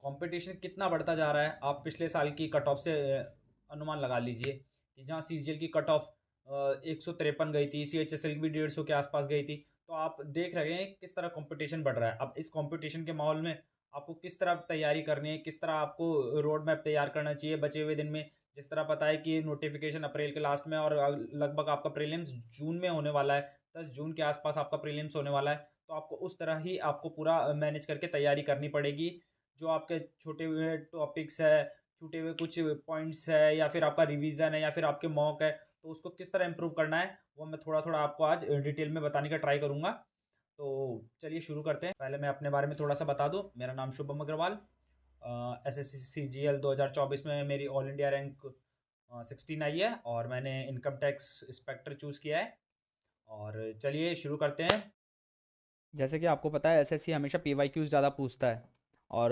Competition कितना बढ़ता जा रहा है, आप पिछले साल की कट ऑफ से अनुमान लगा लीजिए कि जहाँ सीजीएल की कट ऑफ 153 गई थी, सीएचएसएल की भी 150 के आसपास गई थी। तो आप देख रहे हैं किस तरह कंपटीशन बढ़ रहा है। अब इस कंपटीशन के माहौल में आपको किस तरह तैयारी करनी है, किस तरह आपको रोड मैप तैयार करना चाहिए बचे हुए दिन में। जिस तरह पता है कि नोटिफिकेशन अप्रैल के लास्ट में और लगभग आपका प्रीलिम्स जून में होने वाला है, 10 जून के आसपास आपका प्रीलिम्स होने वाला है। तो आपको उस तरह ही आपको पूरा मैनेज करके तैयारी करनी पड़ेगी। जो आपके छोटे हुए टॉपिक्स है, छूटे हुए कुछ पॉइंट्स है, या फिर आपका रिवीजन है, या फिर आपके मॉक है, तो उसको किस तरह इंप्रूव करना है वो मैं थोड़ा थोड़ा आपको आज डिटेल में बताने का ट्राई करूँगा। तो चलिए शुरू करते हैं। पहले मैं अपने बारे में थोड़ा सा बता दूं। मेरा नाम शुभम अग्रवाल। एसएससी सीजीएल 2024 में मेरी ऑल इंडिया रैंक 16 आई है और मैंने इनकम टैक्स इंस्पेक्टर चूज़ किया है। और चलिए शुरू करते हैं। जैसे कि आपको पता है एसएससी हमेशा पीवाईक्यूज़ ज़्यादा पूछता है। और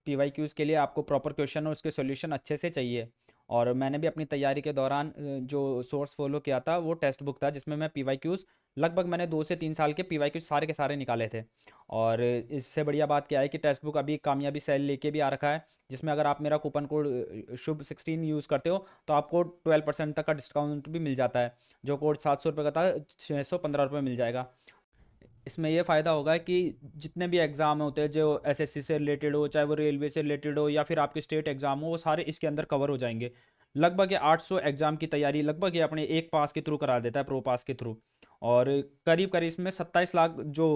पीवाईक्यूज़ के लिए आपको प्रॉपर क्वेश्चन और उसके सॉल्यूशन अच्छे से चाहिए। और मैंने भी अपनी तैयारी के दौरान जो सोर्स फॉलो किया था वो टेक्स्ट बुक था, जिसमें मैं पीवाईक्यूज़ लगभग मैंने 2 से 3 साल के पीवाईक्यूज़ सारे के सारे निकाले थे। और इससे बढ़िया बात क्या है कि टेक्स्ट बुक अभी कामयाबी सेल लेके भी आ रखा है, जिसमें अगर आप मेरा कूपन कोड शुभ 16 यूज़ करते हो तो आपको 12% तक का डिस्काउंट भी मिल जाता है। जो कोड 700 रुपये का था, 615 रुपये मिल जाएगा। इसमें ये फ़ायदा होगा कि जितने भी एग्ज़ाम होते हैं जो एसएससी से रिलेटेड हो, चाहे वो रेलवे से रिलेटेड हो या फिर आपके स्टेट एग्ज़ाम हो, वो सारे इसके अंदर कवर हो जाएंगे। लगभग ये 800 एग्ज़ाम की तैयारी लगभग ये अपने एक पास के थ्रू करा देता है, प्रो पास के थ्रू। और करीब करीब इसमें 27 लाख जो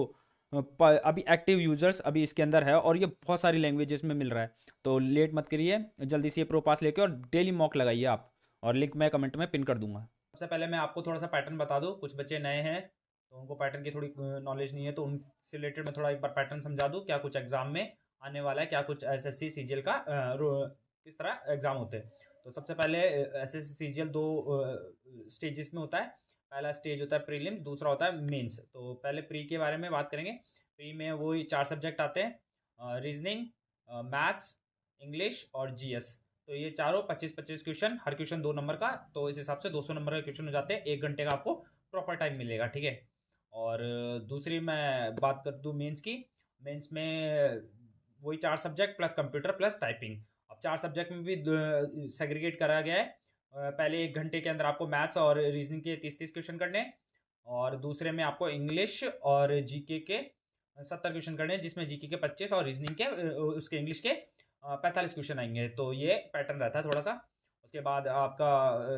अभी एक्टिव यूज़र्स अभी इसके अंदर है, और ये बहुत सारी लैंग्वेजेस में मिल रहा है। तो लेट मत करिए, जल्दी से ये प्रो पास लेके और डेली मॉक लगाइए आप। और लिंक मैं कमेंट में पिन कर दूंगा। सबसे पहले मैं आपको थोड़ा सा पैटर्न बता दूं। कुछ बच्चे नए हैं तो उनको पैटर्न की थोड़ी नॉलेज नहीं है, तो उनसे रिलेटेड मैं थोड़ा एक बार पैटर्न समझा दूं। क्या कुछ एग्जाम में आने वाला है, क्या कुछ एसएससी सीजीएल का किस तरह एग्जाम होते हैं। तो सबसे पहले एसएससी सीजीएल दो स्टेजेस में होता है। पहला स्टेज होता है प्रीलिम्स, दूसरा होता है मेंस। तो पहले प्री के बारे में बात करेंगे। प्री में वही 4 सब्जेक्ट आते हैं, रीजनिंग, मैथ्स, इंग्लिश और जीएस। तो ये चारों 25-25 क्वेश्चन, हर क्वेश्चन 2 नंबर का। तो इस हिसाब से 200 नंबर के क्वेश्चन हो जाते हैं। 1 घंटे का आपको प्रॉपर टाइम मिलेगा, ठीक है। और दूसरी मैं बात कर दूँ मेंस की। मेंस में वही 4 subject plus computer plus typing. अब 4 सब्जेक्ट में भी सेग्रीगेट करा गया है। पहले 1 घंटे के अंदर आपको मैथ्स और रीजनिंग के 30-30 क्वेश्चन करने हैं। और दूसरे में आपको इंग्लिश और जीके के 70 क्वेश्चन करने हैं, जिसमें जीके के 25 और रीजनिंग के उसके इंग्लिश के 45 क्वेश्चन आएंगे। तो ये पैटर्न रहता है थोड़ा सा। उसके बाद आपका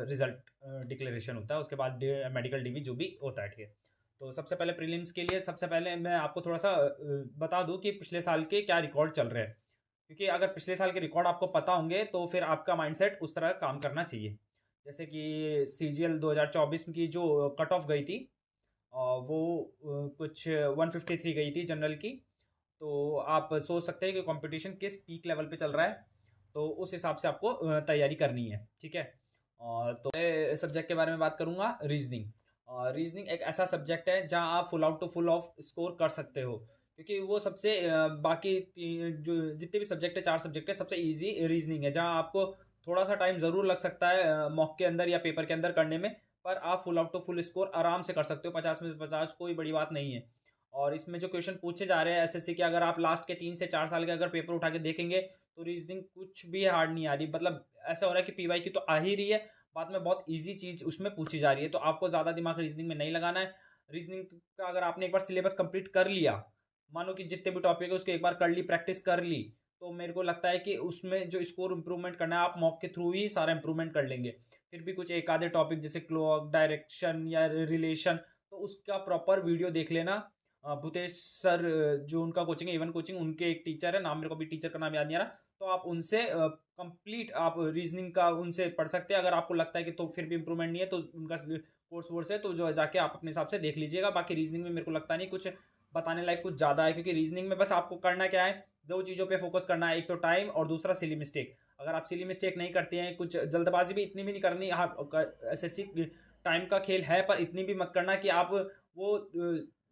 रिजल्ट डिक्लेरेशन होता है, उसके बाद मेडिकल डीवी जो भी होता है, ठीक है। तो सबसे पहले प्रीलिम्स के लिए सबसे पहले मैं आपको थोड़ा सा बता दूं कि पिछले साल के क्या रिकॉर्ड चल रहे हैं। क्योंकि अगर पिछले साल के रिकॉर्ड आपको पता होंगे तो फिर आपका माइंडसेट उस तरह काम करना चाहिए। जैसे कि सीजीएल 2024 की जो कट ऑफ गई थी, वो कुछ 153 गई थी जनरल की। तो आप सोच सकते हैं कि कंपटीशन किस पीक लेवल पे चल रहा है। तो उस हिसाब से आपको तैयारी करनी है, ठीक है। और तो सब्जेक्ट के बारे में बात करूंगा, रीजनिंग। और रीजनिंग एक ऐसा सब्जेक्ट है जहां आप full out to full of score कर सकते हो। क्योंकि वो सबसे बाकी जो जितने भी सब्जेक्ट है, 4 सब्जेक्ट है, सबसे इजी रीजनिंग है, जहां आपको थोड़ा सा टाइम ज़रूर लग सकता है मॉक के अंदर या पेपर के अंदर करने में। पर आप full out to full score आराम से कर सकते हो, 50 में से 50, कोई बड़ी बात नहीं है। और इसमें जो क्वेश्चन पूछे जा रहे हैं एसएससी के, अगर आप लास्ट के 3 से 4 साल के अगर पेपर उठा के देखेंगे तो रीजनिंग कुछ भी हार्ड नहीं आ रही। मतलब ऐसा हो रहा है कि पीवाई की तो आ ही रही है, बाद में बहुत इजी चीज उसमें पूछी जा रही है। तो आपको ज्यादा दिमाग रीजनिंग में नहीं लगाना है। रीजनिंग का अगर आपने एक बार सिलेबस कंप्लीट कर लिया, मानो कि जितने भी टॉपिक है उसको एक बार कर ली, प्रैक्टिस कर ली, तो मेरे को लगता है कि उसमें जो स्कोर इंप्रूवमेंट करना है आप मॉक के थ्रू ही सारा इंप्रूवमेंट कर लेंगे। फिर भी कुछ एक आधे टॉपिक जैसे क्लॉक डायरेक्शन या रिलेशन, तो उसका प्रॉपर वीडियो देख लेना। भूतेश सर, जो उनका कोचिंग है इवन कोचिंग, उनके एक टीचर है, नाम मेरे को भी टीचर का नाम याद नहीं आ रहा। तो आप उनसे कंप्लीट आप रीजनिंग का उनसे पढ़ सकते हैं। अगर आपको लगता है कि तो फिर भी इंप्रूवमेंट नहीं है तो उनका कोर्स वोर्स है, तो जो जाके आप अपने हिसाब से देख लीजिएगा। बाकी रीजनिंग में मेरे को लगता नहीं कुछ बताने लायक कुछ ज़्यादा है, क्योंकि रीजनिंग में बस आपको करना क्या है, 2 चीज़ों पे फोकस करना है। एक तो टाइम और दूसरा सिली मिस्टेक। अगर आप सिली मिस्टेक नहीं करते हैं, कुछ जल्दबाजी भी इतनी भी नहीं करनी। हाँ, एसएससी टाइम का खेल है, पर इतनी भी मत करना कि आप वो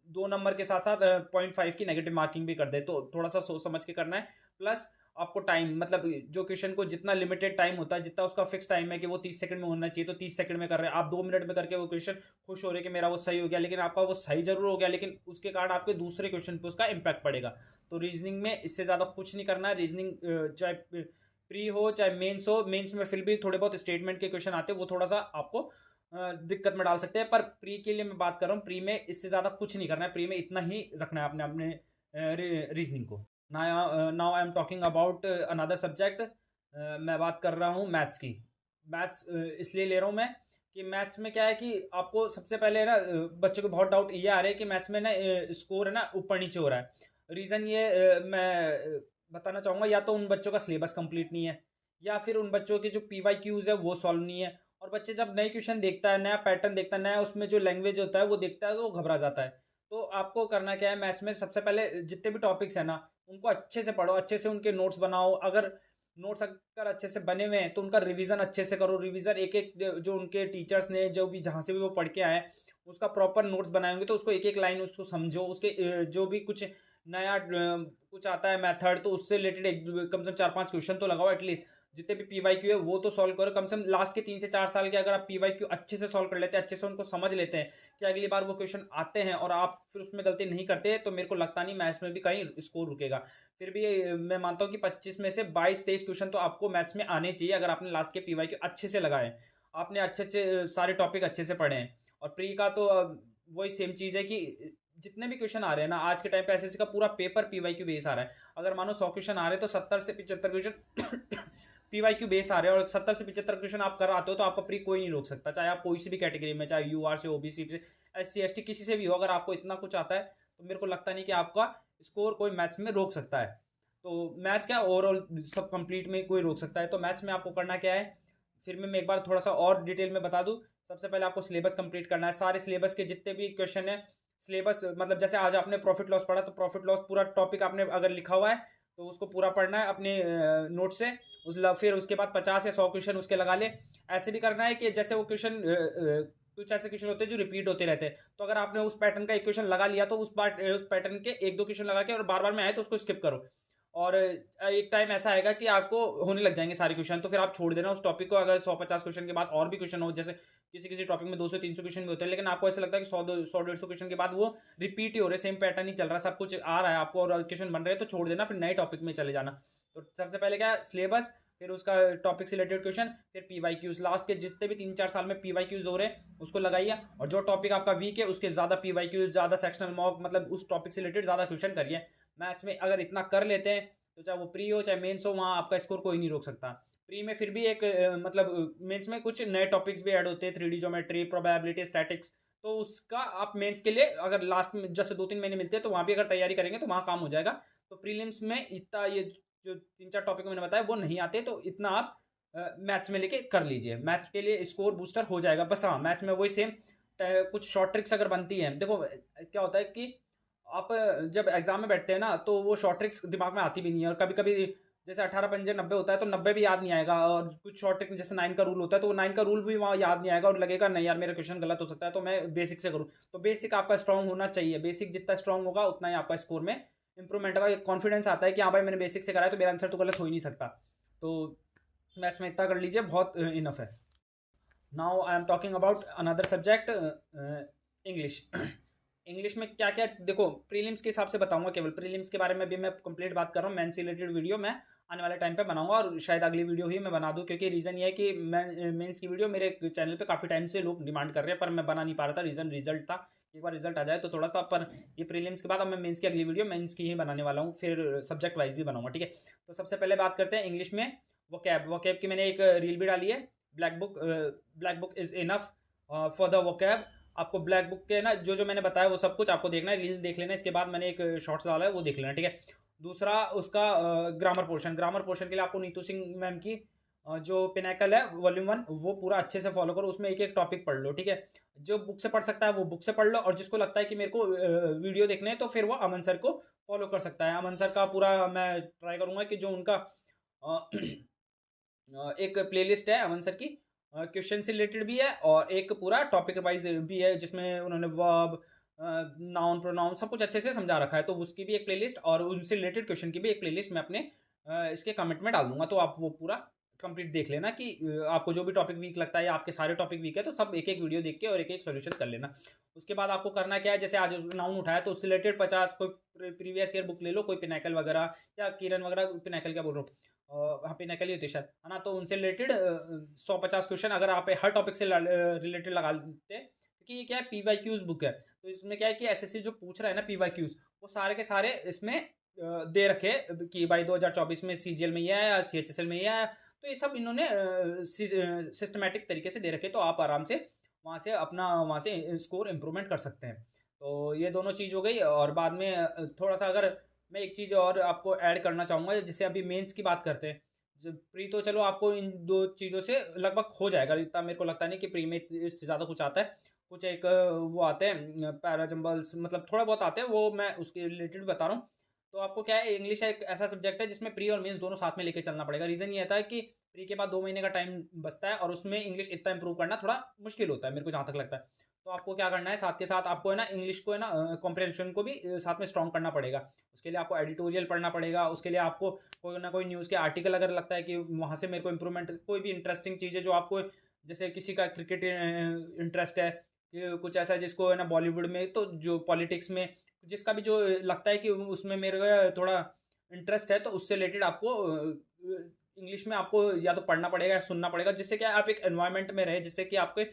2 नंबर के साथ साथ 0.5 की नेगेटिव मार्किंग भी कर दे। तो थोड़ा सा सोच समझ के करना है। प्लस आपको टाइम मतलब जो क्वेश्चन को जितना लिमिटेड टाइम होता है, जितना उसका फिक्स टाइम है कि वो 30 सेकंड में होना चाहिए, तो 30 सेकंड में कर रहे हैं आप, 2 मिनट में करके वो क्वेश्चन खुश हो रहे हैं कि मेरा वो सही हो गया, लेकिन आपका वो सही जरूर हो गया, लेकिन उसके कारण आपके दूसरे क्वेश्चन पे उसका इम्पैक्ट पड़ेगा। तो रीजनिंग में इससे ज़्यादा कुछ नहीं करना है। रीजनिंग चाहे प्री हो चाहे मेंस हो, मेंस में फिर भी थोड़े बहुत स्टेटमेंट के क्वेश्चन आते हैं, वो थोड़ा सा आपको दिक्कत में डाल सकते हैं, पर प्री के लिए मैं बात कर रहा हूँ, प्री में इससे ज़्यादा कुछ नहीं करना है, प्री में इतना ही रखना है अपने अपने रीजनिंग को। Now I am talking about another subject. मैं बात कर रहा हूँ मैथ्स की। मैथ्स इसलिए ले रहा हूँ मैं कि मैथ्स में क्या है कि आपको सबसे पहले ना बच्चों को बहुत डाउट ये आ रहा है कि मैथ्स में ना स्कोर है ना ऊपर नीचे हो रहा है। रीज़न ये मैं बताना चाहूँगा, या तो उन बच्चों का सिलेबस कंप्लीट नहीं है, या फिर उन बच्चों के जो PYQs है वो सॉल्व नहीं है, और बच्चे जब नई क्वेश्चन देखता है, नया पैटर्न देखता है, नया उसमें जो लैंग्वेज होता है वो देखता है, तो वो घबरा जाता है। तो आपको करना क्या है मैथ्स में, सबसे पहले जितने भी टॉपिक्स हैं ना उनको अच्छे से पढ़ो, अच्छे से उनके नोट्स बनाओ। अगर नोट्स अगर अच्छे से बने हुए हैं तो उनका रिवीजन अच्छे से करो। रिवीजन एक एक जो उनके टीचर्स ने जो भी जहाँ से भी वो पढ़ के आए उसका प्रॉपर नोट्स बनाए होंगे, तो उसको एक एक लाइन उसको समझो। उसके जो भी कुछ नया कुछ आता है मेथड, तो उससे रिलेटेड कम से कम 4-5 क्वेश्चन तो लगाओ एटलीस्ट। जितने भी PYQ है वो तो सॉल्व करो, कम से कम लास्ट के 3 से 4 साल के अगर आप PYQ अच्छे से सॉल्व कर लेते हैं, अच्छे से उनको समझ लेते हैं कि अगली बार वो क्वेश्चन आते हैं और आप फिर उसमें गलती नहीं करते, तो मेरे को लगता नहीं मैथ्स में भी कहीं स्कोर रुकेगा। फिर भी मैं मानता हूँ कि 25 में से 22-23 क्वेश्चन तो आपको मैथ्स में आने चाहिए, अगर आपने लास्ट के PYQ अच्छे से लगाए, आपने अच्छे अच्छे सारे टॉपिक अच्छे से पढ़े हैं। और प्री का तो वही सेम चीज़ है कि जितने भी क्वेश्चन आ रहे हैं ना आज के टाइम पे, एसएससी का पूरा पेपर PYQ बेस आ रहा है। अगर मानो 100 क्वेश्चन आ रहे हैं तो 70 से 75 क्वेश्चन PYQ बेस आ रहे हैं, और 70 से 75 क्वेश्चन आप कर आते हो तो आपका प्री कोई नहीं रोक सकता, चाहे आप कोई सी भी कैटेगरी में, चाहे UR से, OBC से, SC ST किसी से भी हो, अगर आपको इतना कुछ आता है तो मेरे को लगता नहीं कि आपका स्कोर कोई मैथ्स में रोक सकता है। तो मैथ्स क्या ओवरऑल सब कंप्लीट में कोई रोक सकता है। तो मैथ्स में आपको करना क्या है, फिर मैं एक बार थोड़ा सा और डिटेल में बता दूं। सबसे पहले आपको सिलेबस कंप्लीट करना है, सारे सिलेबस के जितने भी क्वेश्चन है सिलेबस, मतलब जैसे आज आपने प्रॉफिट लॉस पढ़ा तो प्रॉफिट लॉस पूरा टॉपिक आपने अगर लिखा हुआ है तो उसको पूरा पढ़ना है अपने नोट से। फिर उसके बाद 50 या 100 क्वेश्चन उसके लगा ले। ऐसे भी करना है कि जैसे वो क्वेश्चन कुछ ऐसे क्वेश्चन होते हैं जो रिपीट होते रहते हैं, तो अगर आपने उस पैटर्न का एक क्वेश्चन लगा लिया तो उस पैटर्न के 1-2 क्वेश्चन लगा के और बार बार में आए तो उसको स्किप करो। और एक टाइम ऐसा आएगा कि आपको होने लग जाएंगे सारे क्वेश्चन, तो फिर आप छोड़ देना उस टॉपिक को। अगर 100-50 क्वेश्चन के बाद और भी क्वेश्चन हो, जैसे किसी किसी टॉपिक में 200-300 क्वेश्चन भी होते हैं, लेकिन आपको ऐसा लगता है कि 100-150 क्वेश्चन के बाद वो रिपीट ही हो रहे, सेम पैटर्न ही चल रहा है, सब कुछ आ रहा है आपको और क्वेश्चन बन रहे हैं, तो छोड़ देना, फिर नए टॉपिक में चले जाना। तो सबसे पहले क्या सिलेबस, फिर उसका टॉपिक से रिलेटेड क्वेश्चन, फिर PYQs, लास्ट के जितने भी 3-4 साल में PYQs हो रहे हैं उसको लगाइए। और जो टॉपिक आपका वीक है उसके ज़्यादा PYQs, ज़्यादा सेक्शनल मॉक, मतलब उस टॉपिक से रिलेटेड ज़्यादा क्वेश्चन करिए। मैथ्स में अगर इतना कर लेते हैं तो चाहे वो प्री हो चाहे मेंस हो, वहाँ आपका स्कोर कोई नहीं रोक सकता। प्री में फिर भी एक मतलब मेंस में कुछ नए टॉपिक्स भी ऐड होते हैं, 3D ज्योमेट्री, प्रोबेबिलिटी, स्टैटिक्स, तो उसका आप मेंस के लिए अगर लास्ट में जैसे 2-3 महीने मिलते हैं तो वहाँ भी अगर तैयारी करेंगे तो वहाँ काम हो जाएगा। तो प्रीलिम्स में इतना ये जो 3-4 टॉपिक मैंने बताया वो नहीं आते, तो इतना आप मैथ्स में लेके कर लीजिए, मैथ्स के लिए स्कोर बूस्टर हो जाएगा। बस हाँ, मैथ्स में वही सेम कुछ शॉर्ट ट्रिक्स अगर बनती हैं, देखो क्या होता है कि आप जब एग्जाम में बैठते हैं ना तो वो शॉर्ट ट्रिक्स दिमाग में आती भी नहीं है, और कभी कभी जैसे 18 पंजे 90 होता है तो 90 भी याद नहीं आएगा, और कुछ शॉर्ट ट्रिक जैसे 9 का रूल होता है तो वो 9 का रूल भी वहाँ याद नहीं आएगा, और लगेगा नहीं यार मेरा क्वेश्चन गलत हो सकता है, तो मैं बेसिक से करूँ। तो बेसिक आपका स्ट्रॉन्ग होना चाहिए, बेसिक जितना स्ट्रॉन्ग होगा उतना ही आपका स्कोर में इंप्रूवमेंट होगा, कॉन्फिडेंस आता है कि हाँ भाई मैंने बेसिक से करा है तो मेरा आंसर तो गलत हो ही नहीं सकता। तो मैथ्स में इतना कर लीजिए, बहुत इनफ है। Now I am talking about another subject, English. English में क्या क्या, देखो प्रीलिम्स के हिसाब से बताऊंगा, केवल प्रीलिम्स के बारे में भी मैं कंप्लीट बात कर रहा हूँ। मेंस से रिलेटेड वीडियो मैं आने वाले टाइम पे बनाऊंगा, और शायद अगली वीडियो ही मैं बना दूं, क्योंकि रीज़न ये है कि मैं मेंस की वीडियो मेरे चैनल पे काफ़ी टाइम से लोग डिमांड कर रहे हैं, पर मैं बना नहीं पा रहा था, रीज़न रिजल्ट था। एक बार रिजल्ट आ जाए तो थोड़ा था, पर ये प्रीलिम्स के बाद अब मैं मेंस की अगली वीडियो मेंस की ही बनाने वाला हूँ, फिर सब्जेक्ट वाइज भी बनाऊंगा, ठीक है। तो सबसे पहले बात करते हैं इंग्लिश में वोकैब की। मैंने एक रील भी डाली है, black book is enough for the vocab. आपको ब्लैक बुक के ना जो जो मैंने बताया वो सब कुछ आपको देखना है, रील देख लेना, इसके बाद मैंने एक शॉर्ट्स डाला है वो देख लेना, ठीक है। दूसरा उसका ग्रामर पोर्शन के लिए आपको नीतू सिंह मैम की जो पिनैकल है वॉल्यूम 1 वो पूरा अच्छे से फॉलो करो, उसमें एक एक टॉपिक पढ़ लो, ठीक है। जो बुक से पढ़ सकता है वो बुक से पढ़ लो, और जिसको लगता है कि मेरे को वीडियो देखने हैं तो फिर वो अमन सर को फॉलो कर सकता है। अमन सर का पूरा मैं ट्राई करूँगा कि जो उनका एक प्लेलिस्ट है अमन सर की, क्वेश्चन से रिलेटेड भी है और एक पूरा टॉपिक वाइज भी है, जिसमें उन्होंने वर्ब, नाउन, प्रोनाउन सब कुछ अच्छे से समझा रखा है, तो उसकी भी एक प्लेलिस्ट और उनसे रिलेटेड क्वेश्चन की भी एक प्लेलिस्ट मैं अपने इसके कमेंट में डाल दूंगा, तो आप वो पूरा कंप्लीट देख लेना कि आपको जो भी टॉपिक वीक लगता है या आपके सारे टॉपिक वीक है तो सब एक एक वीडियो देख के और एक एक सोल्यूशन कर लेना। उसके बाद आपको करना क्या है, जैसे आज नाउन उठाया तो उससे रिलेटेड 50 कोई प्रीवियस ईयर बुक ले लो, कोई पिनाकल वगैरह या किरण वगैरह, पिनाकल क्या बोल रहा हूँ, हाँ पिनाकल ही होती है शायद, है ना। तो उनसे रिलेटेड 150 क्वेश्चन अगर आप हर टॉपिक से रिलेटेड लगा लेते हैं, क्योंकि ये क्या है PYQs बुक है, तो इसमें क्या है कि एसएससी जो पूछ रहा है ना PYQs, वो सारे के सारे इसमें दे रखे कि भाई 2024 में सीजीएल में ये आया, CHSL में ये आया, तो ये सब इन्होंने सिस्टमेटिक तरीके से दे रखे, तो आप आराम से वहाँ से स्कोर इम्प्रूवमेंट कर सकते हैं। तो ये दोनों चीज़ हो गई। और बाद में थोड़ा सा अगर मैं एक चीज़ और आपको ऐड करना चाहूँगा, जैसे अभी मेंस की बात करते हैं, जो प्री तो चलो आपको इन दो चीज़ों से लगभग हो जाएगा, इतना मेरे को लगता नहीं कि प्री में इससे ज़्यादा कुछ आता है। कुछ एक वो आते हैं पैराजम्बल्स, मतलब थोड़ा बहुत आते हैं, वो मैं उसके रिलेटेड बता रहा हूँ। तो आपको क्या है, इंग्लिश एक ऐसा सब्जेक्ट है जिसमें प्री और मेंस दोनों साथ में लेके चलना पड़ेगा। रीज़न ये आता है कि प्री के बाद 2 महीने का टाइम बचता है और उसमें इंग्लिश इतना इंप्रूव करना थोड़ा मुश्किल होता है, मेरे को जहाँ तक लगता है। तो आपको क्या करना है, साथ के साथ आपको है ना इंग्लिश को है ना कॉम्प्रिहेंशन को भी साथ में स्ट्रॉन्ग करना पड़ेगा। उसके लिए आपको एडिटोरियल पढ़ना पड़ेगा, उसके लिए आपको कोई ना कोई न्यूज़ के आर्टिकल अगर लगता है कि वहाँ से मेरे को इंप्रूवमेंट, कोई भी इंटरेस्टिंग चीज़ है जो आपको, जैसे किसी का क्रिकेट इंटरेस्ट है, कि कुछ ऐसा जिसको है ना बॉलीवुड में, तो जो पॉलिटिक्स में जिसका भी जो लगता है कि उसमें मेरे को थोड़ा इंटरेस्ट है, तो उससे रिलेटेड आपको इंग्लिश में आपको या तो पढ़ना पड़ेगा या सुनना पड़ेगा, जिससे कि आप एक एनवायरनमेंट में रहे, जिससे कि आपके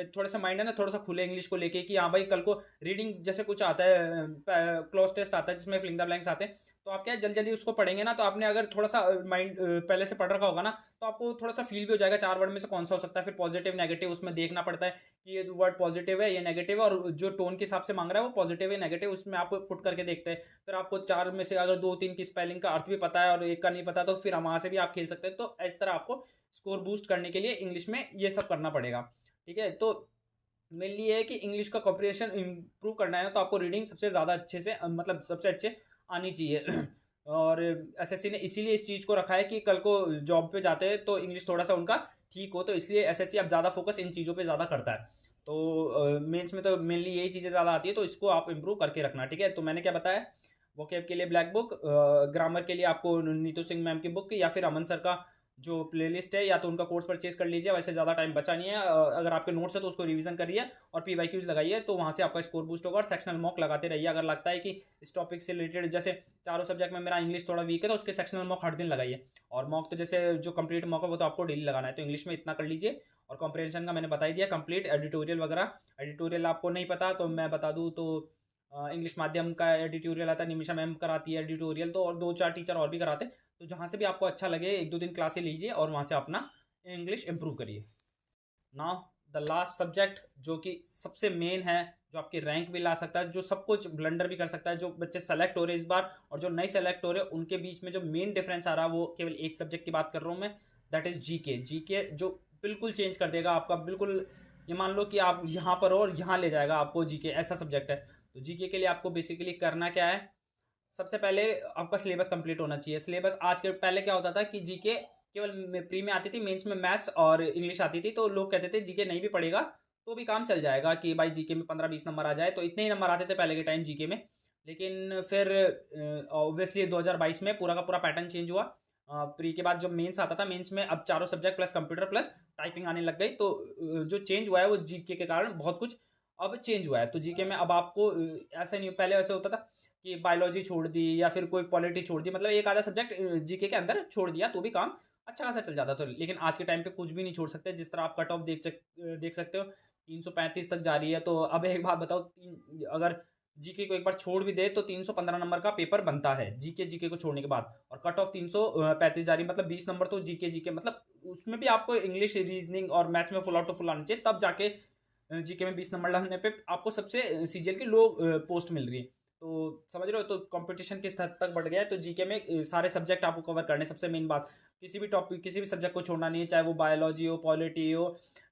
थोड़ा सा माइंड है ना थोड़ा सा खुले इंग्लिश को लेके, कि हाँ भाई कल को रीडिंग जैसे कुछ आता है, क्लोज टेस्ट आता है जिसमें फिलिंग द ब्लैंक्स आते हैं, तो आप क्या जल्दी जल्दी उसको पढ़ेंगे ना, तो आपने अगर थोड़ा सा माइंड पहले से पढ़ रखा होगा ना, तो आपको थोड़ा सा फील भी हो जाएगा 4 वर्ड में से कौन सा हो सकता है। फिर पॉजिटिव नेगेटिव उसमें देखना पड़ता है कि ये वर्ड पॉजिटिव है, ये नेगेटिव है, और जो टोन के हिसाब से मांग रहा है वो पॉजिटिव है नेगेटिव, उसमें आप पुट करके देखते हैं। फिर आपको 4 में से अगर 2-3 की स्पेलिंग का अर्थ भी पता है और एक का नहीं पता, तो फिर वहाँ से भी आप खेल सकते हैं। तो इस तरह आपको स्कोर बूस्ट करने के लिए इंग्लिश में ये सब करना पड़ेगा, ठीक है। तो मेनली ये है कि इंग्लिश का कॉम्प्रिहेंशन इंप्रूव करना है ना, तो आपको रीडिंग सबसे ज़्यादा अच्छे से मतलब सबसे अच्छे आनी चाहिए। और एसएससी ने इसीलिए इस चीज़ को रखा है कि कल को जॉब पे जाते हैं तो इंग्लिश थोड़ा सा उनका ठीक हो, तो इसलिए एसएससी अब ज़्यादा फोकस इन चीज़ों पे ज़्यादा करता है। तो मेंस में तो मेनली यही चीज़ें ज़्यादा आती है, तो इसको आप इम्प्रूव करके रखना, ठीक है। तो मैंने क्या बताया, वोकेब के लिए ब्लैक बुक, ग्रामर के लिए आपको नीतू सिंह मैम की बुक या फिर अमन सर का जो प्लेलिस्ट है, या तो उनका कोर्स परचेज कर लीजिए, वैसे ज़्यादा टाइम बचा नहीं है। अगर आपके नोट्स है तो उसको रिवीजन करिए और PYQs लगाइए, तो वहाँ से आपका स्कोर बूस्ट होगा। और सेक्शनल मॉक लगाते रहिए, अगर लगता है कि इस टॉपिक से रिलेटेड, जैसे चारों सब्जेक्ट में मेरा इंग्लिश थोड़ा वीक है, तो उसके सेक्शनल मॉक हर दिन लगाइए। और मॉक तो जैसे जो कंप्लीट मॉक है वो तो आपको डेली लगाना है, तो इंग्लिश में इतना कर लीजिए। और कॉम्प्रिहेंशन का मैंने बता ही दिया कंप्लीट। एडिटोरियल वगैरह, एडिटोरियल आपको नहीं पता तो मैं बता दूँ तो इंग्लिश माध्यम का एडिटोरियल आता है, निमिषा मैम कराती है एडिटोरियल, तो और 2-4 टीचर और भी कराते हैं। तो जहाँ से भी आपको अच्छा लगे 1-2 दिन क्लासें लीजिए और वहाँ से अपना इंग्लिश इंप्रूव करिए। नाउ द लास्ट सब्जेक्ट जो कि सबसे मेन है, जो आपकी रैंक भी ला सकता है, जो सब कुछ ब्लंडर भी कर सकता है, जो बच्चे सेलेक्ट हो रहे हैं इस बार और जो नए सेलेक्ट हो रहे हैं उनके बीच में जो मेन डिफरेंस आ रहा है, वो केवल एक सब्जेक्ट की बात कर रहा हूँ मैं, दैट इज़ जीके। जीके जो बिल्कुल चेंज कर देगा आपका, बिल्कुल ये मान लो कि आप यहाँ पर हो और यहाँ ले जाएगा आपको, जीके ऐसा सब्जेक्ट है। तो जीके के लिए आपको बेसिकली करना क्या है, सबसे पहले आपका सिलेबस कंप्लीट होना चाहिए। सिलेबस आज के पहले क्या होता था कि जीके केवल प्री में आती थी, मेंस में मैथ्स और इंग्लिश आती थी, तो लोग कहते थे जीके नहीं भी पढ़ेगा तो भी काम चल जाएगा, कि भाई जीके में 15-20 नंबर आ जाए, तो इतने ही नंबर आते थे पहले के टाइम जीके में। लेकिन फिर ऑब्वियसली 2022 में पूरा का पूरा पैटर्न चेंज हुआ। प्री के बाद जो मेंस आता था, मेंस में अब चारों subject plus computer plus typing आने लग गई, तो जो चेंज हुआ है वो जीके के कारण बहुत कुछ अब चेंज हुआ है। तो जीके में अब आपको ऐसा नहीं, पहले वैसे होता था कि बायोलॉजी छोड़ दी या फिर कोई पॉलिटी छोड़ दी, मतलब एक आधा सब्जेक्ट जीके के अंदर छोड़ दिया तो भी काम अच्छा खासा चल जाता था। लेकिन आज के टाइम पे कुछ भी नहीं छोड़ सकते, जिस तरह आप कट ऑफ देख सकते हो 335 तक जा रही है। तो अब एक बात बताओ, अगर जीके को एक बार छोड़ भी दे तो 315 नंबर का पेपर बनता है जीके को छोड़ने के बाद, और कट ऑफ 335 जा रही है, मतलब 20 नंबर तो जीके मतलब उसमें भी आपको इंग्लिश, रीजनिंग और मैथ्स में फुल आउट टू फुल आना चाहिए, तब जाके जीके में 20 नंबर लाने पे आपको सबसे सीजीएल की लो पोस्ट मिल रही है। तो समझ रहे हो, तो कंपटीशन किस हद तक बढ़ गया है। तो जीके में सारे सब्जेक्ट आपको कवर करने, सबसे मेन बात किसी भी टॉपिक, किसी भी सब्जेक्ट को छोड़ना नहीं है, चाहे वो बायोलॉजी हो, पॉलिटी हो,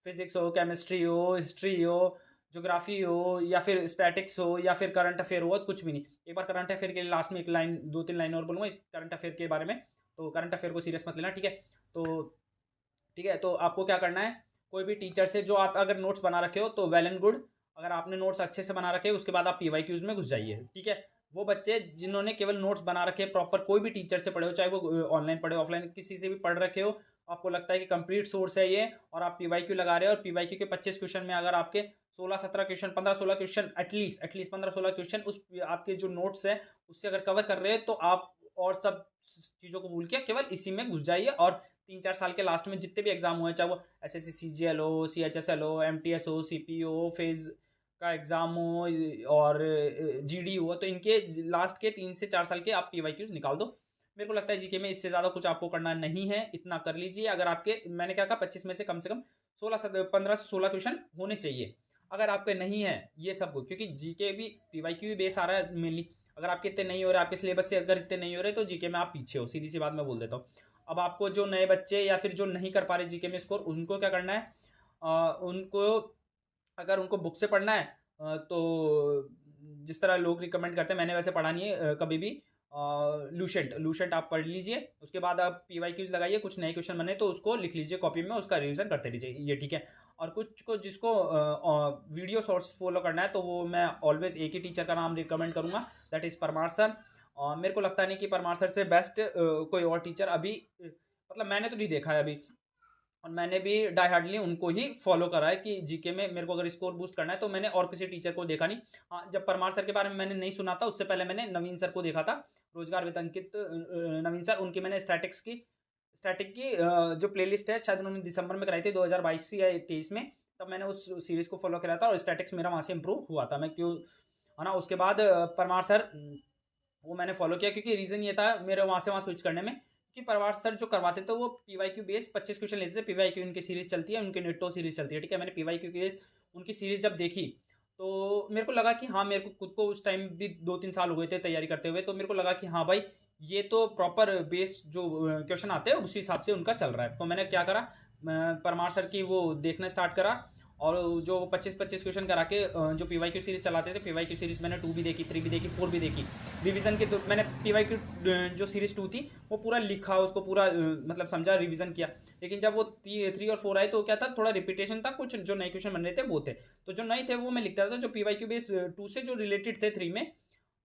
फिजिक्स हो, केमिस्ट्री हो, हिस्ट्री हो, ज्योग्राफी हो, या फिर स्टैटिक्स हो, या फिर करंट अफेयर हो, कुछ भी नहीं। एक बार करंट अफेयर के लिए लास्ट में एक लाइन, 2-3 लाइन और बोलूँगा इस करंट अफेयर के बारे में, तो करंट अफेयर को सीरियस मत लेना, ठीक है। तो ठीक है, तो आपको क्या करना है, कोई भी टीचर से जो आप अगर नोट्स बना रखे हो तो वेल एंड गुड, अगर आपने नोट्स अच्छे से बना रखे उसके बाद आप PYQs में घुस जाइए, ठीक है। वो बच्चे जिन्होंने केवल नोट्स बना रखे प्रॉपर, कोई भी टीचर से पढ़े हो, चाहे वो ऑनलाइन पढ़े ऑफलाइन किसी से भी पढ़ रखे हो, आपको लगता है कि कंप्लीट सोर्स है ये, और आप पीवाईक्यू लगा रहे हो, और पीवाईक्यू के 25 क्वेश्चन में अगर आपके 16-17 क्वेश्चन, 15-16 क्वेश्चन, एटलीस्ट 15-16 क्वेश्चन उस आपके जो नोट्स है उससे अगर कवर कर रहे हैं, तो आप और सब चीज़ों को भूल के केवल इसी में घुस जाइए। और 3-4 साल के लास्ट में जितने भी एग्जाम हुए, चाहे वो SSC CGL हो, CHSL हो, MTS हो, CPO हो, फेज का एग्जाम हो, और GD हुआ, तो इनके लास्ट के 3 से 4 साल के आप पीवाईक्यूज निकाल दो। मेरे को लगता है जीके में इससे ज़्यादा कुछ आपको करना नहीं है, इतना कर लीजिए। अगर आपके, मैंने क्या कहा, 25 में से कम 15 से 16 क्वेश्चन होने चाहिए। अगर आपके नहीं है ये सब, क्योंकि जीके भी पीवाईक्यू भी बेस आ रहा है मेनली, अगर आपके इतने नहीं हो रहे, आपके सिलेबस से अगर इतने नहीं हो रहे, तो जीके में आप पीछे हो, सीधी सी बात मैं बोल देता हूँ। अब आपको जो नए बच्चे या फिर जो नहीं कर पा रहे जीके में स्कोर, उनको क्या करना है, उनको अगर उनको बुक से पढ़ना है, तो जिस तरह लोग रिकमेंड करते हैं, मैंने वैसे पढ़ा नहीं है कभी भी, लूसेंट आप पढ़ लीजिए, उसके बाद आप पीवाईक्यूज लगाइए, कुछ नए क्वेश्चन बने तो उसको लिख लीजिए कॉपी में, उसका रिवीजन करते रहिए, ये ठीक है। और कुछ को जिसको वीडियो शॉर्ट्स फॉलो करना है, तो वो मैं ऑलवेज एक ही टीचर का नाम रिकमेंड करूंगा, दैट इज़ परमार सर। मेरे को लगता नहीं कि परमार सर से बेस्ट कोई और टीचर अभी, मतलब मैंने तो नहीं देखा है अभी, और मैंने भी डाई हार्डली उनको ही फॉलो करा है कि जीके में मेरे को अगर स्कोर बूस्ट करना है, तो मैंने और किसी टीचर को देखा नहीं। हाँ, जब परमार सर के बारे में मैंने नहीं सुना था, उससे पहले मैंने नवीन सर को देखा था, रोजगार विद अंकित नवीन सर, उनकी मैंने स्टैटिक की जो प्लेलिस्ट है, शायद उन्होंने दिसंबर में कराई थी 2022 या 23 में, तब मैंने उस सीरीज को फॉलो करा था, और स्टैटिक्स मेरा वहाँ से इंप्रूव हुआ था, मैं क्यों, है ना। उसके बाद परमार सर वो मैंने फॉलो किया, क्योंकि रीज़न ये था मेरे वहाँ से वहाँ स्विच करने में, कि परमार सर जो करवाते थे वो पीवाईक्यू बेस 25 क्वेश्चन लेते थे, पीवाईक्यू उनकी सीरीज चलती है, उनकी नेटो सीरीज चलती है, ठीक है। मैंने पीवाईक्यू बेस उनकी सीरीज जब देखी, तो मेरे को लगा कि हाँ, मेरे को खुद को उस टाइम भी 2-3 साल हुए थे तैयारी करते हुए, तो मेरे को लगा कि हाँ भाई, ये तो प्रॉपर बेस जो क्वेश्चन आते हैं उसी हिसाब से उनका चल रहा है। तो मैंने क्या करा, परमार सर की वो देखना स्टार्ट करा, और जो 25-25 क्वेश्चन करा के जो पीवाईक्यू सीरीज चलाते थे, पीवाईक्यू सीरीज मैंने 2 भी देखी, 3 भी देखी, 4 भी देखी। रिवीजन के तो मैंने पीवाईक्यू जो सीरीज 2 थी वो पूरा लिखा, उसको पूरा मतलब समझा, रिवीजन किया। लेकिन जब वो 3 और 4 आए, तो क्या था, थोड़ा रिपीटेशन था, कुछ जो नए क्वेश्चन बन रहे थे वो थे, तो जो नए थे वो मैं लिखता था, जो पीवाईक्यू बेस 2 से जो रिलेटेड थे 3 में,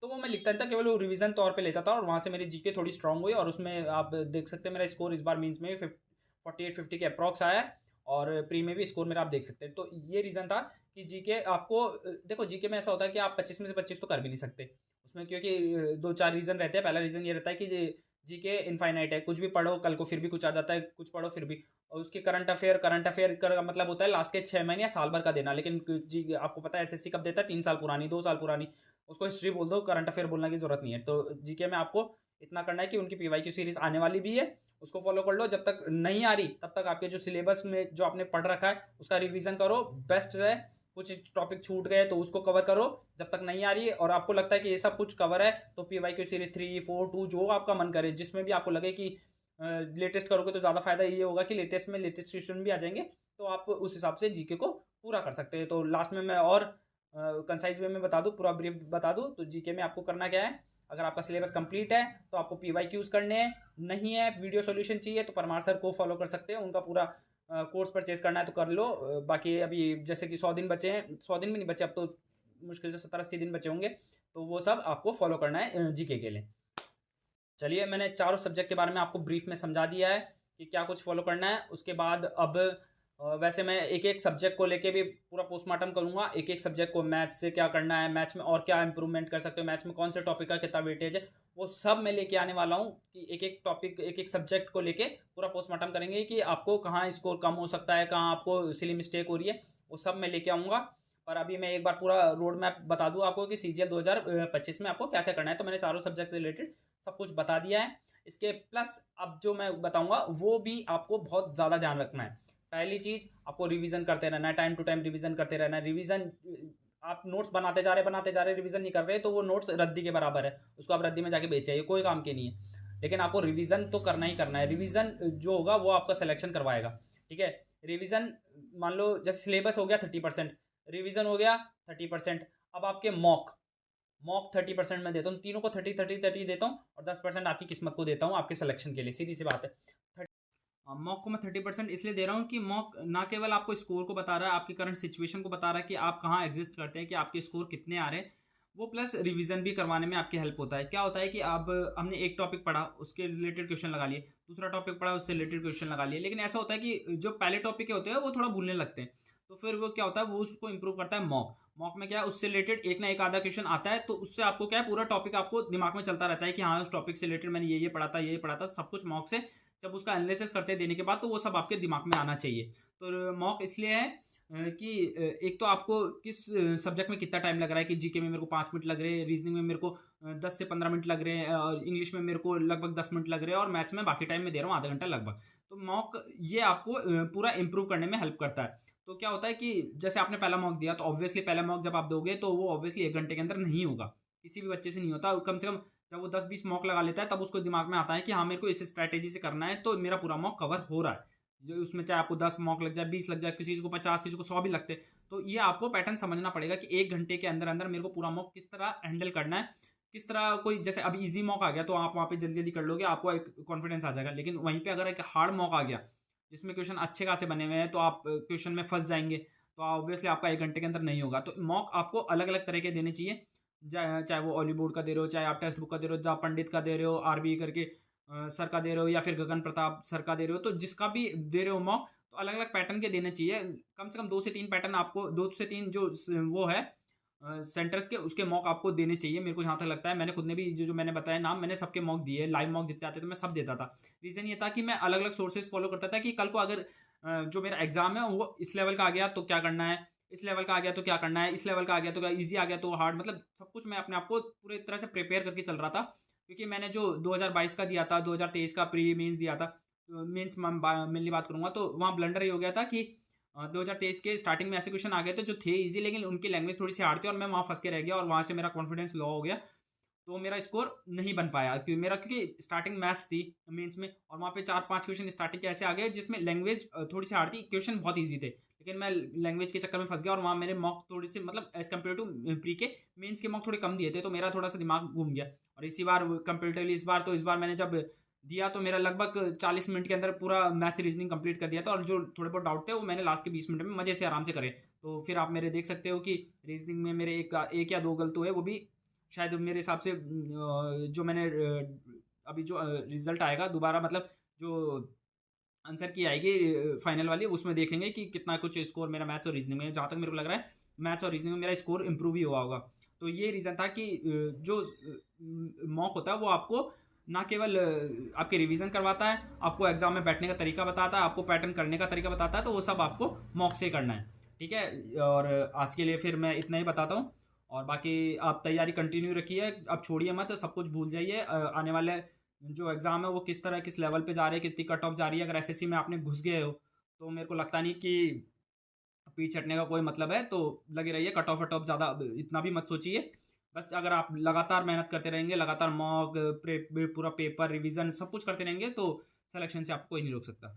तो वो मैं लिखता था, केवल वो रिवीजन तौर पे लेता था, और वहाँ से मेरी जीके थोड़ी स्ट्रांग हुई, और उसमें आप देख सकते हैं मेरा स्कोर इस बार मीन्स में 48-50 के अप्रॉक्स आया है, और प्री में भी स्कोर मेरा आप देख सकते हैं। तो ये रीज़न था कि जीके आपको, देखो जीके में ऐसा होता है कि आप 25 में से 25 तो कर भी नहीं सकते उसमें, क्योंकि 2-4 रीज़न रहते हैं। पहला रीज़न ये रहता है कि जीके इनफाइनाइट है, कुछ भी पढ़ो कल को फिर भी कुछ आ जाता है, कुछ पढ़ो फिर भी। और उसके करंट अफेयर का मतलब होता है लास्ट के 6 महीने या साल भर का देना, लेकिन जी आपको पता है SSC कब देता है, 3 साल पुरानी, 2 साल पुरानी, उसको हिस्ट्री बोल दो, करंट अफेयर बोलने की जरूरत नहीं है। तो जीके में आपको इतना करना है कि उनकी पीवाईक्यू सीरीज आने वाली भी है, उसको फॉलो कर लो, जब तक नहीं आ रही तब तक आपके जो सिलेबस में जो आपने पढ़ रखा है उसका रिवीजन करो, बेस्ट है। कुछ टॉपिक छूट गए तो उसको कवर करो जब तक नहीं आ रही है, और आपको लगता है कि ये सब कुछ कवर है, तो पीवाईक्यू सीरीज 3, 4, 2 जो आपका मन करे, जिसमें भी आपको लगे कि लेटेस्ट करोगे तो ज़्यादा फायदा ये होगा कि लेटेस्ट में लेटेस्ट क्वेश्चन भी आ जाएंगे, तो आप उस हिसाब से जीके को पूरा कर सकते हैं। तो लास्ट में मैं और कंसाइज वे में बता दूं, पूरा ब्रीफ बता दूं, तो जीके में आपको करना क्या है, अगर आपका सिलेबस कंप्लीट है तो आपको पीवाईक्यूज करने हैं, नहीं है वीडियो सॉल्यूशन चाहिए तो परमार सर को फॉलो कर सकते हैं, उनका पूरा कोर्स परचेज करना है तो कर लो। बाकी अभी जैसे कि 100 दिन बचे हैं, 100 दिन भी नहीं बचे अब तो, मुश्किल से 70-80 दिन बचे होंगे, तो वो सब आपको फॉलो करना है जीके के लिए। चलिए, मैंने चारों सब्जेक्ट के बारे में आपको ब्रीफ में समझा दिया है कि क्या कुछ फॉलो करना है। उसके बाद अब वैसे मैं एक एक सब्जेक्ट को लेके भी पूरा पोस्टमार्टम करूंगा, एक एक सब्जेक्ट को, मैथ्स से क्या करना है, मैथ्स में और क्या इंप्रूवमेंट कर सकते हो, मैथ्स में कौन से टॉपिक का कितना वेटेज है, वो सब मैं लेके आने वाला हूँ कि एक एक टॉपिक, एक एक सब्जेक्ट को लेके पूरा पोस्टमार्टम करेंगे कि आपको कहाँ स्कोर कम हो सकता है, कहाँ आपको सिली मिस्टेक हो रही है, वो सब मैं लेके आऊँगा। पर अभी मैं एक बार पूरा रोड मैप बता दूँ आपको कि CGL 2025 में आपको क्या क्या करना है। तो मैंने चारों सब्जेक्ट से रिलेटेड सब कुछ बता दिया है। इसके प्लस अब जो मैं बताऊंगा वो भी आपको बहुत ज़्यादा ध्यान रखना है। पहली चीज़, आपको रिवीजन करते रहना है, टाइम टू टाइम रिवीजन करते रहना है। रिवीजन, आप नोट्स बनाते जा रहे रिवीजन नहीं कर रहे, तो वो नोट्स रद्दी के बराबर है, उसको आप रद्दी में जाके बेचिए, ये कोई काम के नहीं है। लेकिन आपको रिवीजन तो करना ही करना है। रिवीजन जो होगा वो आपका सिलेक्शन करवाएगा, ठीक है। रिवीजन, मान लो जैसे सिलेबस हो गया 30%, रिवीजन हो गया 30%, अब आपके मॉक 30% में देता हूँ, तीनों को 30-30-30 देता हूँ, और 10% आपकी किस्मत को देता हूँ आपके सिलेक्शन के लिए, सीधी सी बात है। मॉक को मैं 30% इसलिए दे रहा हूँ कि मॉक ना केवल आपको स्कोर को बता रहा है, आपकी करंट सिचुएशन को बता रहा है कि आप कहाँ एग्जिस्ट करते हैं, कि आपके स्कोर कितने आ रहे हैं, वो प्लस रिवीजन भी करवाने में आपकी हेल्प होता है। क्या होता है कि अब हमने एक टॉपिक पढ़ा, उसके रिलेटेड क्वेश्चन लगा लिए, दूसरा टॉपिक पढ़ा, उससे रिलेटेड क्वेश्चन लगा लिए, लेकिन ऐसा होता है कि जो पहले टॉपिक के होते हैं वो थोड़ा भूलने लगते हैं। तो फिर वो क्या होता है, वो उसको इंप्रूव करता है मॉक। मॉक में क्या है, उससे रिलेटेड एक ना एक आधा क्वेश्चन आता है, तो उससे आपको क्या है, पूरा टॉपिक आपको दिमाग में चलता रहता है कि हाँ, उस टॉपिक से रिलेटेड मैंने ये पढ़ा था, ये पढ़ा था, सब कुछ मॉक से जब उसका एनालिसिस करते देने के बाद, तो वो सब आपके दिमाग में आना चाहिए। तो मॉक इसलिए है कि एक तो आपको किस सब्जेक्ट में कितना टाइम लग रहा है, कि जीके में मेरे को 5 मिनट लग रहे हैं, रीजनिंग में मेरे को 10 से 15 मिनट लग रहे हैं, और इंग्लिश में मेरे को लगभग 10 मिनट लग रहे हैं, और मैथ्स में बाकी टाइम में दे रहा हूँ आधा घंटा लगभग। तो मॉक ये आपको पूरा इंप्रूव करने में हेल्प करता है। तो क्या होता है कि जैसे आपने पहला मॉक दिया, तो ऑब्वियसली पहला मॉक जब आप दोगे तो वो ऑब्वियसली 1 घंटे के अंदर नहीं होगा, किसी भी बच्चे से नहीं होता। कम से कम जब वो 10-20 मॉक लगा लेता है, तब उसको दिमाग में आता है कि हाँ, मेरे को इस स्ट्रैटेजी से करना है, तो मेरा पूरा मॉक कवर हो रहा है। जो उसमें चाहे आपको 10 मॉक लग जाए, 20 लग जाए, किसी को 50, किसी को 100 भी लगते, तो ये आपको पैटर्न समझना पड़ेगा कि 1 घंटे के अंदर अंदर मेरे को पूरा मॉक किस तरह हैंडल करना है, किस तरह। कोई जैसे अभी इजी मॉक आ गया तो आप वहाँ पे जल्दी जल्दी कर लोगे, आपको एक कॉन्फिडेंस आ जाएगा। लेकिन वहीं पे अगर एक हार्ड मॉक आ गया जिसमें क्वेश्चन अच्छे खासे बने हुए हैं, तो आप क्वेश्चन में फंस जाएंगे, तो ऑब्वियसली आपका 1 घंटे के अंदर नहीं होगा। तो मॉक आपको अलग अलग तरह के देने चाहिए, चाहे वो ऑलीवुड का दे रहे हो, चाहे आप टेक्स्ट बुक का दे रहे हो, द पंडित का दे रहे हो, आरबी करके सर का दे रहे हो, या फिर गगन प्रताप सर का दे रहे हो, तो जिसका भी दे रहे हो मॉक, तो अलग अलग पैटर्न के देने चाहिए। कम से कम 2 से 3 पैटर्न आपको, 2 से 3 जो वो है सेंटर्स के, उसके मॉक आपको देने चाहिए। मेरे को जहाँ तक लगता है, मैंने खुद ने भी जो जो मैंने बताया नाम, मैंने सबके मॉक दिए, लाइव मॉक जितने आते थे मैं सब देता था। रीज़न ये था कि मैं अलग अलग सोर्सेज फॉलो करता था, कि कल को अगर जो मेरा एग्जाम है वो इस लेवल का आ गया तो क्या करना है, इस लेवल का आ गया तो क्या करना है, इस लेवल का आ गया तो क्या, ईजी आ गया तो हार्ड, मतलब सब कुछ मैं अपने आप को पूरी तरह से प्रिपेयर करके चल रहा था। क्योंकि मैंने जो 2022 का दिया था, 2023 का प्री मेंस दिया था, मेंस मेनली बात करूंगा, तो वहाँ ब्लंडर ये हो गया था कि 2023 के स्टार्टिंग में ऐसे क्वेश्चन आ गए थे जो थे इजी, लेकिन उनकी लैंग्वेज थोड़ी सी हार्ड थी, और मैं वहाँ फंस के रह गया, और वहाँ से मेरा कॉन्फिडेंस लो हो गया। तो मेरा स्कोर नहीं बन पाया, क्योंकि स्टार्टिंग मैथ्स थी मेंस में, और वहाँ पे 4-5 क्वेश्चन स्टार्टिंग के ऐसे आ गए जिसमें लैंग्वेज थोड़ी सी हार्ड थी, क्वेश्चन बहुत ईजी थे, लेकिन मैं लैंग्वेज के चक्कर में फंस गया, और वहाँ मेरे मॉक थोड़ी सी, मतलब एज कम्पेयर टू प्री के मेंस के मॉक थोड़े कम दिए थे, तो मेरा थोड़ा सा दिमाग घूम गया। और इसी बार कंपेरेटिवली इस बार मैंने जब दिया, तो मेरा लगभग 40 मिनट के अंदर पूरा मैथ्स रीजनिंग कंप्लीट कर दिया था, और जो थोड़े बहुत डाउट थे वो मैंने लास्ट के 20 मिनट में मजे से आराम से करे। तो फिर आप मेरे देख सकते हो कि रीजनिंग में मेरे एक या दो गलत हुए, वो भी शायद मेरे हिसाब से जो मैंने अभी जो रिजल्ट आएगा दोबारा, मतलब जो आंसर की आएगी फाइनल वाली, उसमें देखेंगे कि कितना कुछ स्कोर मेरा मैथ्स और रीजनिंग में, जहाँ तक मेरे को लग रहा है मैथ्स और रीजनिंग में मेरा स्कोर इंप्रूव ही हुआ होगा। तो ये रीज़न था कि जो मॉक होता है वो आपको ना केवल आपके रिवीजन करवाता है, आपको एग्जाम में बैठने का तरीका बताता है, आपको पैटर्न करने का तरीका बताता है, तो वो सब आपको मॉक से करना है। ठीक है, और आज के लिए फिर मैं इतना ही बताता हूँ, और बाकी आप तैयारी कंटिन्यू रखिए, अब छोड़िए मत, सब कुछ भूल जाइए। आने वाले जो एग्ज़ाम है वो किस तरह किस लेवल पे जा रहे हैं, कितनी कट ऑफ जा रही है, अगर एसएससी में आपने घुस गए हो तो मेरे को लगता नहीं कि पीछे हटने का कोई मतलब है। तो लगे रहिए, कट ऑफ ज़्यादा इतना भी मत सोचिए। बस अगर आप लगातार मेहनत करते रहेंगे, लगातार मॉक पूरा पेपर रिवीजन सब कुछ करते रहेंगे, तो सिलेक्शन से आपको कोई नहीं रोक सकता।